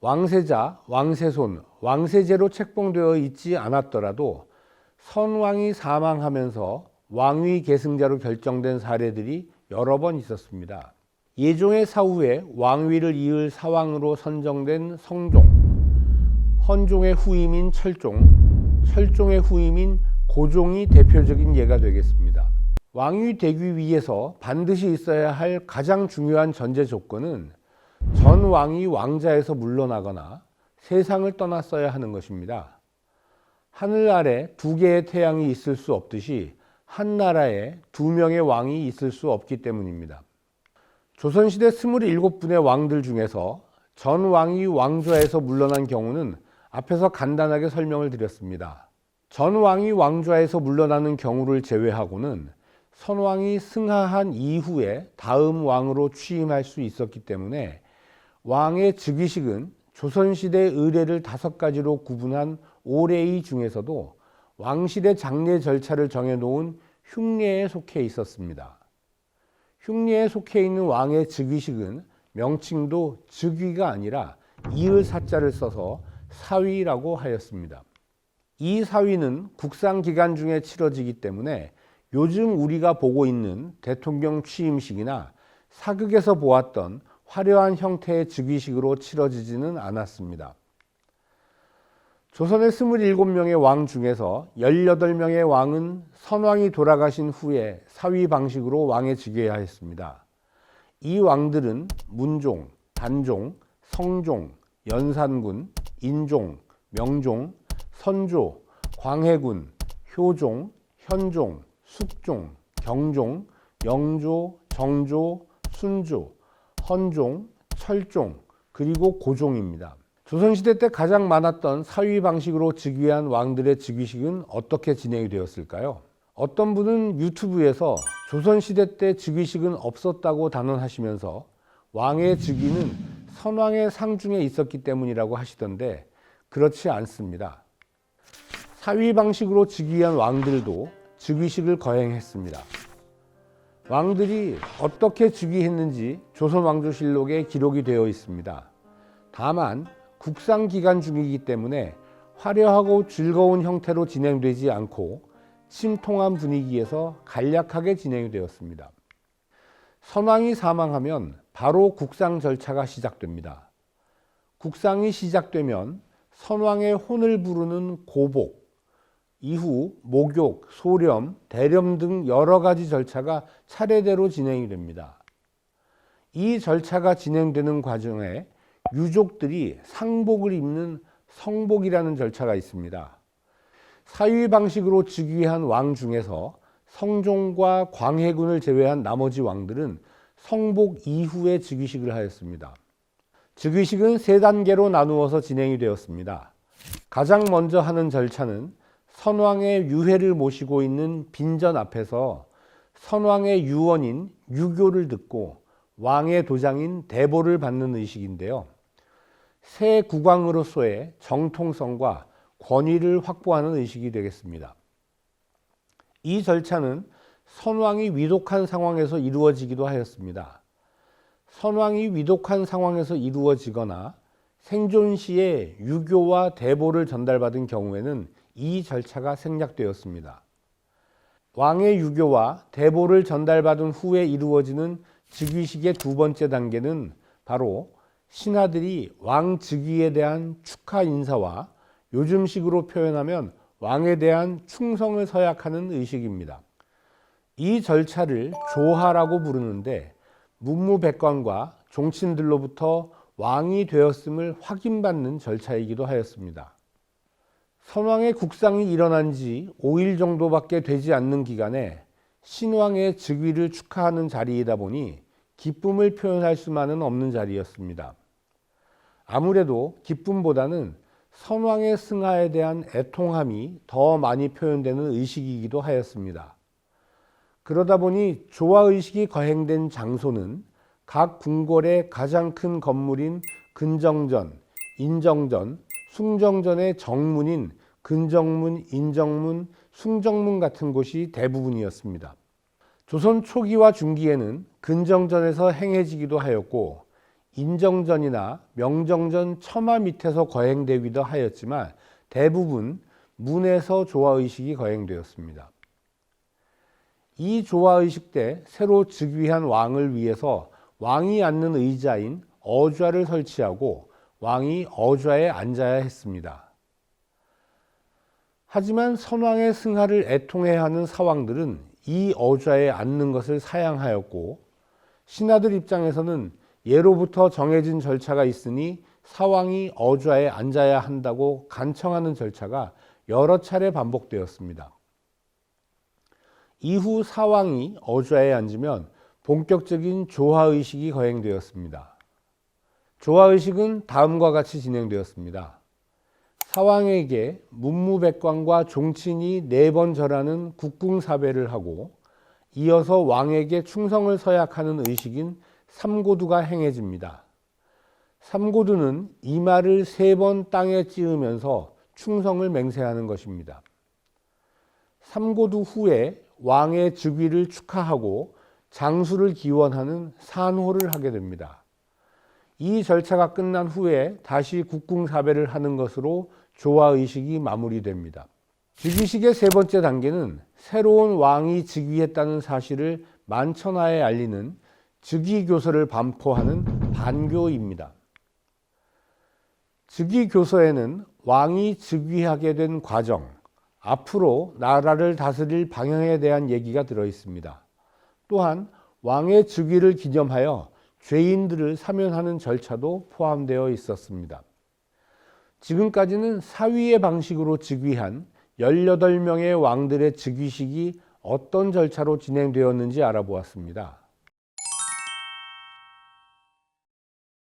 왕세자, 왕세손, 왕세제로 책봉되어 있지 않았더라도 선왕이 사망하면서 왕위 계승자로 결정된 사례들이 여러 번 있었습니다. 예종의 사후에 왕위를 이을 사왕으로 선정된 성종, 헌종의 후임인 철종, 철종의 후임인 고종이 대표적인 예가 되겠습니다. 왕위 되기 위해서 반드시 있어야 할 가장 중요한 전제 조건은 전 왕이 왕자에서 물러나거나 세상을 떠났어야 하는 것입니다. 하늘 아래 두 개의 태양이 있을 수 없듯이 한 나라에 두 명의 왕이 있을 수 없기 때문입니다. 조선시대 27분의 왕들 중에서 전 왕이 왕좌에서 물러난 경우는 앞에서 간단하게 설명을 드렸습니다. 전 왕이 왕좌에서 물러나는 경우를 제외하고는 선왕이 승하한 이후에 다음 왕으로 취임할 수 있었기 때문에 왕의 즉위식은 조선시대 의례를 5가지로 구분한 오례의 중에서도 왕실의 장례 절차를 정해놓은 흉례에 속해 있었습니다. 흉례에 속해 있는 왕의 즉위식은 명칭도 즉위가 아니라 이을 사자를 써서 사위라고 하였습니다. 이 사위는 국상기간 중에 치러지기 때문에 요즘 우리가 보고 있는 대통령 취임식이나 사극에서 보았던 화려한 형태의 즉위식으로 치러지지는 않았습니다. 조선의 27명의 왕 중에서 18명의 왕은 선왕이 돌아가신 후에 사위 방식으로 왕에 즉위하였습니다. 이 왕들은 문종, 단종, 성종, 연산군, 인종, 명종, 선조, 광해군, 효종, 현종, 숙종, 경종, 영조, 정조, 순조, 헌종, 철종, 그리고 고종입니다. 조선시대 때 가장 많았던 사위 방식으로 즉위한 왕들의 즉위식은 어떻게 진행이 되었을까요? 어떤 분은 유튜브에서 조선시대 때 즉위식은 없었다고 단언하시면서 왕의 즉위는 선왕의 상중에 있었기 때문이라고 하시던데 그렇지 않습니다. 사위 방식으로 즉위한 왕들도 즉위식을 거행했습니다. 왕들이 어떻게 즉위했는지 조선왕조실록에 기록이 되어 있습니다. 다만 국상기간 중이기 때문에 화려하고 즐거운 형태로 진행되지 않고 침통한 분위기에서 간략하게 진행이 되었습니다. 선왕이 사망하면 바로 국상 절차가 시작됩니다. 국상이 시작되면 선왕의 혼을 부르는 고복, 이후 목욕, 소렴, 대렴 등 여러 가지 절차가 차례대로 진행이 됩니다. 이 절차가 진행되는 과정에 유족들이 상복을 입는 성복이라는 절차가 있습니다. 사위 방식으로 즉위한 왕 중에서 성종과 광해군을 제외한 나머지 왕들은 성복 이후에 즉위식을 하였습니다. 즉위식은 3단계로 나누어서 진행이 되었습니다. 가장 먼저 하는 절차는 선왕의 유해를 모시고 있는 빈전 앞에서 선왕의 유언인 유교를 듣고 왕의 도장인 대보를 받는 의식인데요. 새 국왕으로서의 정통성과 권위를 확보하는 의식이 되겠습니다. 이 절차는 선왕이 위독한 상황에서 이루어지기도 하였습니다. 선왕이 위독한 상황에서 이루어지거나 생존 시에 유교와 대보를 전달받은 경우에는 이 절차가 생략되었습니다. 왕의 유교와 대보를 전달받은 후에 이루어지는 즉위식의 2번째 단계는 바로 신하들이 왕 즉위에 대한 축하 인사와 요즘식으로 표현하면 왕에 대한 충성을 서약하는 의식입니다. 이 절차를 조하라고 부르는데 문무백관과 종친들로부터 왕이 되었음을 확인받는 절차이기도 하였습니다. 선왕의 국상이 일어난 지 5일 정도밖에 되지 않는 기간에 신왕의 즉위를 축하하는 자리이다 보니 기쁨을 표현할 수만은 없는 자리였습니다. 아무래도 기쁨보다는 선왕의 승하에 대한 애통함이 더 많이 표현되는 의식이기도 하였습니다. 그러다 보니 조화의식이 거행된 장소는 각 궁궐의 가장 큰 건물인 근정전, 인정전, 숭정전의 정문인 근정문, 인정문, 숭정문 같은 곳이 대부분이었습니다. 조선 초기와 중기에는 근정전에서 행해지기도 하였고 인정전이나 명정전 처마 밑에서 거행되기도 하였지만 대부분 문에서 조화의식이 거행되었습니다. 이 조화의식 때 새로 즉위한 왕을 위해서 왕이 앉는 의자인 어좌를 설치하고 왕이 어좌에 앉아야 했습니다. 하지만 선왕의 승하를 애통해야 하는 사왕들은 이 어좌에 앉는 것을 사양하였고, 신하들 입장에서는 예로부터 정해진 절차가 있으니 사왕이 어좌에 앉아야 한다고 간청하는 절차가 여러 차례 반복되었습니다. 이후 사왕이 어좌에 앉으면 본격적인 조화의식이 거행되었습니다. 조화의식은 다음과 같이 진행되었습니다. 사왕에게 문무백관과 종친이 4번 절하는 국궁사배를 하고, 이어서 왕에게 충성을 서약하는 의식인 삼고두가 행해집니다. 삼고두는 이마를 3번 땅에 찌으면서 충성을 맹세하는 것입니다. 삼고두 후에 왕의 즉위를 축하하고 장수를 기원하는 산호를 하게 됩니다. 이 절차가 끝난 후에 다시 국궁사배를 하는 것으로 조화의식이 마무리됩니다. 즉위식의 3번째 단계는 새로운 왕이 즉위했다는 사실을 만천하에 알리는 즉위교서를 반포하는 반교입니다. 즉위교서에는 왕이 즉위하게 된 과정, 앞으로 나라를 다스릴 방향에 대한 얘기가 들어 있습니다. 또한 왕의 즉위를 기념하여 죄인들을 사면하는 절차도 포함되어 있었습니다. 지금까지는 사위의 방식으로 즉위한 18명의 왕들의 즉위식이 어떤 절차로 진행되었는지 알아보았습니다.